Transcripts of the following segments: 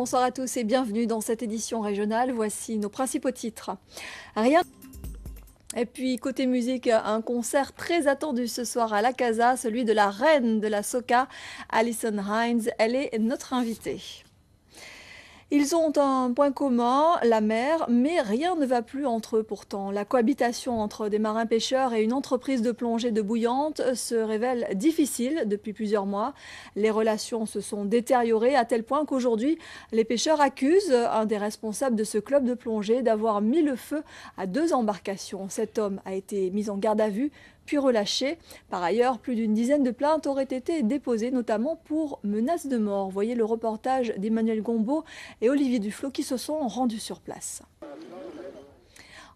Bonsoir à tous et bienvenue dans cette édition régionale. Voici nos principaux titres. Rien. Et puis côté musique, un concert très attendu ce soir à la Casa, celui de la reine de la soca, Alison Hinds. Elle est notre invitée. Ils ont un point commun, la mer, mais rien ne va plus entre eux pourtant. La cohabitation entre des marins-pêcheurs et une entreprise de plongée de bouillante se révèle difficile depuis plusieurs mois. Les relations se sont détériorées à tel point qu'aujourd'hui, les pêcheurs accusent un des responsables de ce club de plongée d'avoir mis le feu à 2 embarcations. Cet homme a été mis en garde à vue, puis relâché. Par ailleurs, plus d'une dizaine de plaintes auraient été déposées, notamment pour menaces de mort. Voyez le reportage d'Emmanuel Gombeau et Olivier Duflot qui se sont rendus sur place.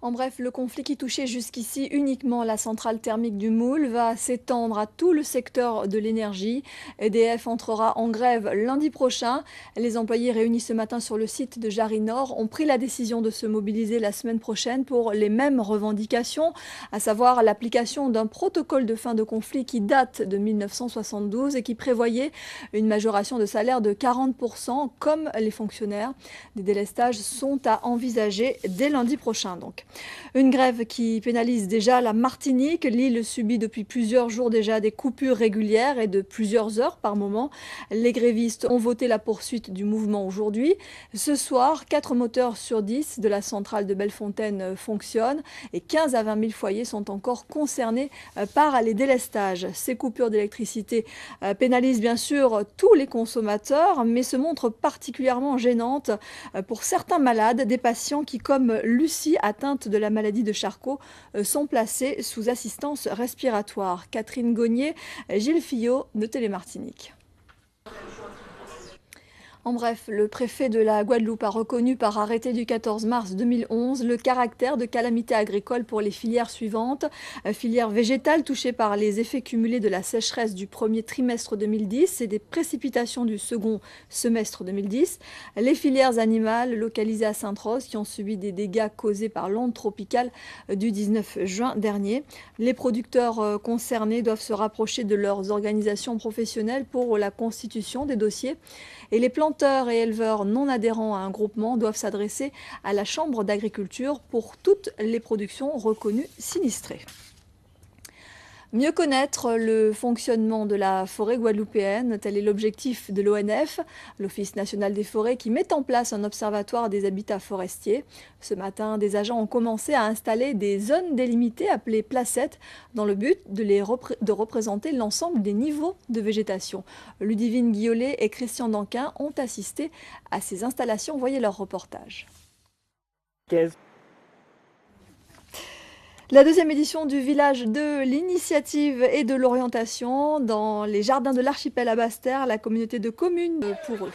En bref, le conflit qui touchait jusqu'ici uniquement la centrale thermique du Moule va s'étendre à tout le secteur de l'énergie. EDF entrera en grève lundi prochain. Les employés réunis ce matin sur le site de Jarry Nord ont pris la décision de se mobiliser la semaine prochaine pour les mêmes revendications, à savoir l'application d'un protocole de fin de conflit qui date de 1972 et qui prévoyait une majoration de salaire de 40% comme les fonctionnaires. Des délestages sont à envisager dès lundi prochain donc. Une grève qui pénalise déjà la Martinique. L'île subit depuis plusieurs jours déjà des coupures régulières et de plusieurs heures par moment. Les grévistes ont voté la poursuite du mouvement aujourd'hui. Ce soir, 4 moteurs sur 10 de la centrale de Bellefontaine fonctionnent et 15 à 20 000 foyers sont encore concernés par les délestages. Ces coupures d'électricité pénalisent bien sûr tous les consommateurs, mais se montrent particulièrement gênantes pour certains malades, des patients qui, comme Lucie, atteinte de la maladie de Charcot, sont placés sous assistance respiratoire. Catherine Gognier, Gilles Fillot de Télémartinique. En bref, le préfet de la Guadeloupe a reconnu par arrêté du 14 mars 2011 le caractère de calamité agricole pour les filières suivantes. Filière végétale touchée par les effets cumulés de la sécheresse du premier trimestre 2010 et des précipitations du second semestre 2010. Les filières animales localisées à Sainte-Rose qui ont subi des dégâts causés par l'onde tropicale du 19 juin dernier. Les producteurs concernés doivent se rapprocher de leurs organisations professionnelles pour la constitution des dossiers. Et les planteurs et éleveurs non adhérents à un groupement doivent s'adresser à la Chambre d'agriculture pour toutes les productions reconnues sinistrées. Mieux connaître le fonctionnement de la forêt guadeloupéenne, tel est l'objectif de l'ONF, l'Office national des forêts, qui met en place un observatoire des habitats forestiers. Ce matin, des agents ont commencé à installer des zones délimitées appelées placettes dans le but de représenter l'ensemble des niveaux de végétation. Ludivine Guillolet et Christian Danquin ont assisté à ces installations. Voyez leur reportage. La deuxième édition du village de l'initiative et de l'orientation dans les jardins de l'archipel à Basse-Terre, la communauté de communes pour eux.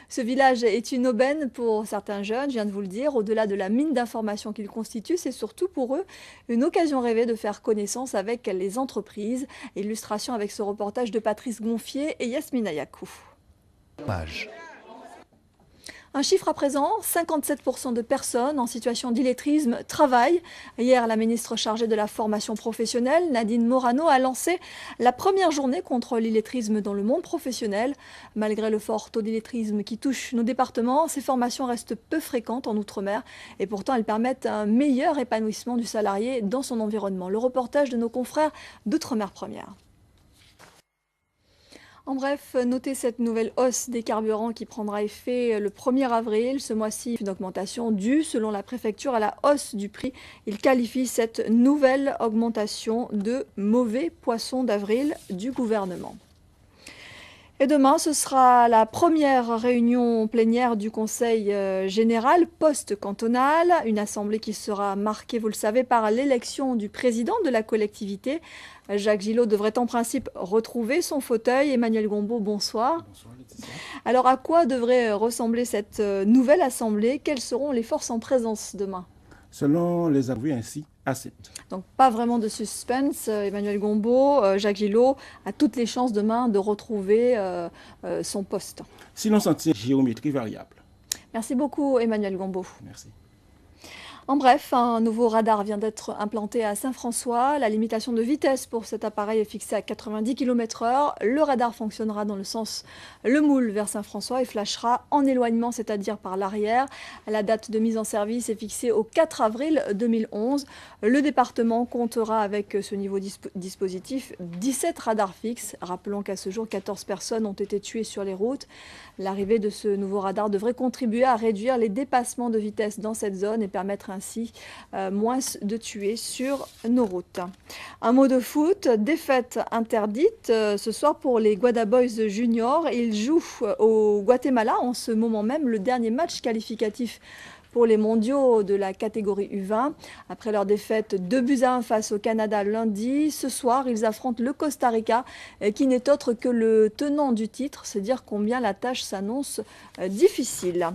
Ce village est une aubaine pour certains jeunes, je viens de vous le dire, au-delà de la mine d'informations qu'il constitue, c'est surtout pour eux une occasion rêvée de faire connaissance avec les entreprises. Illustration avec ce reportage de Patrice Gonfier et Yasmina Yakou. Un chiffre à présent, 57% de personnes en situation d'illettrisme travaillent. Hier, la ministre chargée de la formation professionnelle, Nadine Morano, a lancé la première journée contre l'illettrisme dans le monde professionnel. Malgré le fort taux d'illettrisme qui touche nos départements, ces formations restent peu fréquentes en Outre-mer et pourtant elles permettent un meilleur épanouissement du salarié dans son environnement. Le reportage de nos confrères d'Outre-mer Première. En bref, notez cette nouvelle hausse des carburants qui prendra effet le 1er avril. Ce mois-ci, une augmentation due, selon la préfecture, à la hausse du prix. Il qualifie cette nouvelle augmentation de mauvais poisson d'avril du gouvernement. Et demain, ce sera la première réunion plénière du Conseil général post-cantonal, une assemblée qui sera marquée, vous le savez, par l'élection du président de la collectivité. Jacques Gillot devrait en principe retrouver son fauteuil. Emmanuel Gombeau, bonsoir. Bonsoir Laetitia. Alors à quoi devrait ressembler cette nouvelle assemblée? Quelles seront les forces en présence demain? Selon les avoués, ainsi à 7. Donc pas vraiment de suspense. Emmanuel Gombeau, Jacques Gillot a toutes les chances demain de retrouver son poste. Si l'on s'en tient géométrie variable. Merci beaucoup Emmanuel Gombeau. Merci. En bref, un nouveau radar vient d'être implanté à Saint-François. La limitation de vitesse pour cet appareil est fixée à 90 km/h. Le radar fonctionnera dans le sens Le Moule vers Saint-François et flashera en éloignement, c'est-à-dire par l'arrière. La date de mise en service est fixée au 4 avril 2011. Le département comptera avec ce niveau dispositif 17 radars fixes. Rappelons qu'à ce jour, 14 personnes ont été tuées sur les routes. L'arrivée de ce nouveau radar devrait contribuer à réduire les dépassements de vitesse dans cette zone et permettre ainsi moins de tués sur nos routes. Un mot de foot, défaite interdite ce soir pour les Guada Boys Juniors. Ils jouent au Guatemala en ce moment même le dernier match qualificatif pour les mondiaux de la catégorie U20. Après leur défaite 2-1 face au Canada lundi, ce soir, ils affrontent le Costa Rica, qui n'est autre que le tenant du titre. C'est dire combien la tâche s'annonce difficile.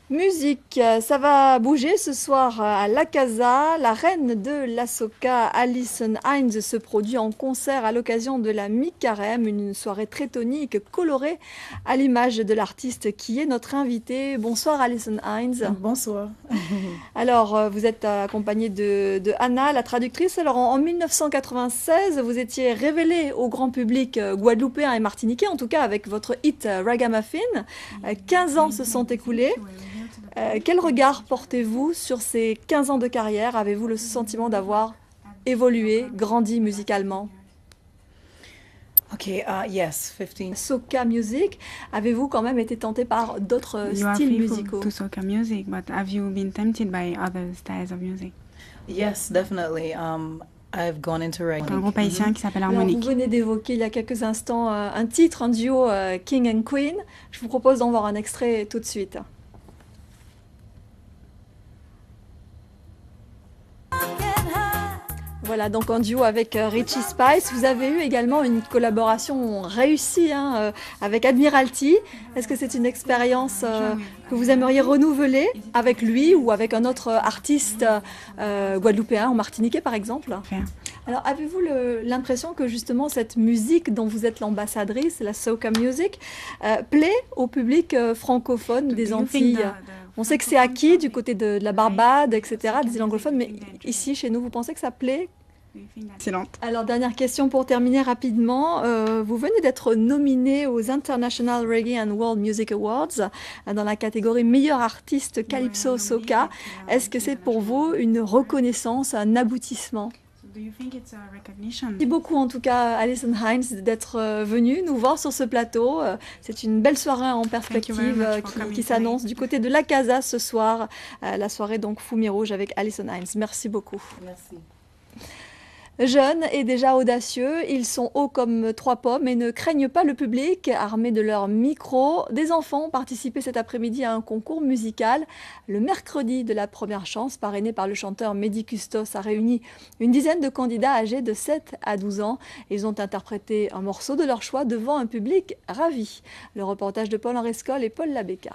Musique, ça va bouger ce soir à La Casa. La reine de la soca, Alison Hinds, se produit en concert à l'occasion de la Mi-Carême, une soirée très tonique, colorée à l'image de l'artiste qui est notre invitée. Bonsoir Alison Hinds. Bonsoir. Alors, vous êtes accompagnée de Anna, la traductrice. Alors, en 1996, vous étiez révélée au grand public guadeloupéen et martiniquais, en tout cas avec votre hit Ragamuffin. 15 ans se sont écoulés. Quel regard portez-vous sur ces 15 ans de carrière? Avez-vous le sentiment d'avoir évolué, grandi musicalement? Yes, 15. Soca music, avez-vous quand même été tenté par d'autres styles musicaux? To soca music, but have you been tempted by other styles of music? Yes, definitely. I've gone into reggae. Un groupe haïtien qui s'appelle Alors, vous Harmonique. venez d'évoquer il y a quelques instants un titre, un duo King and Queen. Je vous propose d'en voir un extrait tout de suite. Voilà, donc en duo avec Richie Spice. Vous avez eu également une collaboration réussie avec Admiralty. Est-ce que c'est une expérience que vous aimeriez renouveler avec lui ou avec un autre artiste guadeloupéen ou martiniquais par exemple? Alors, avez-vous l'impression que justement cette musique dont vous êtes l'ambassadrice, la soca music, plaît au public francophone des Antilles? On sait que c'est acquis du côté de la Barbade, etc., des îles anglophones, mais ici, chez nous, vous pensez que ça plaît? Excellente. Alors, dernière question pour terminer rapidement. Vous venez d'être nominé aux International Reggae and World Music Awards dans la catégorie meilleur artiste Calypso Soca. Est-ce que c'est pour vous une reconnaissance, un aboutissement? Merci beaucoup en tout cas Alison Hinds d'être venue nous voir sur ce plateau. C'est une belle soirée en perspective qui s'annonce du côté de La Casa ce soir. La soirée donc Fumée Rouge avec Alison Hinds. Merci beaucoup. Merci. Jeunes et déjà audacieux, ils sont hauts comme 3 pommes et ne craignent pas le public. Armés de leur micro, des enfants ont participé cet après-midi à un concours musical. Le mercredi de la première chance, parrainé par le chanteur Mehdi Custos, a réuni une dizaine de candidats âgés de 7 à 12 ans. Ils ont interprété un morceau de leur choix devant un public ravi. Le reportage de Paul Henrescol et Paul Labéca.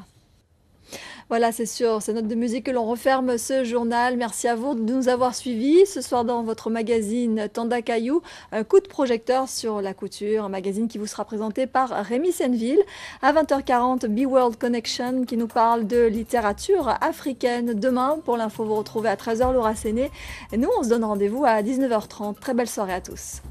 Voilà, c'est sur ces notes de musique que l'on referme ce journal. Merci à vous de nous avoir suivis. Ce soir dans votre magazine Tanda Caillou, un coup de projecteur sur la couture, un magazine qui vous sera présenté par Rémi Senneville. À 20h40, Be World Connection qui nous parle de littérature africaine. Demain, pour l'info, vous retrouvez à 13h Laura Séné. Et nous, on se donne rendez-vous à 19h30. Très belle soirée à tous.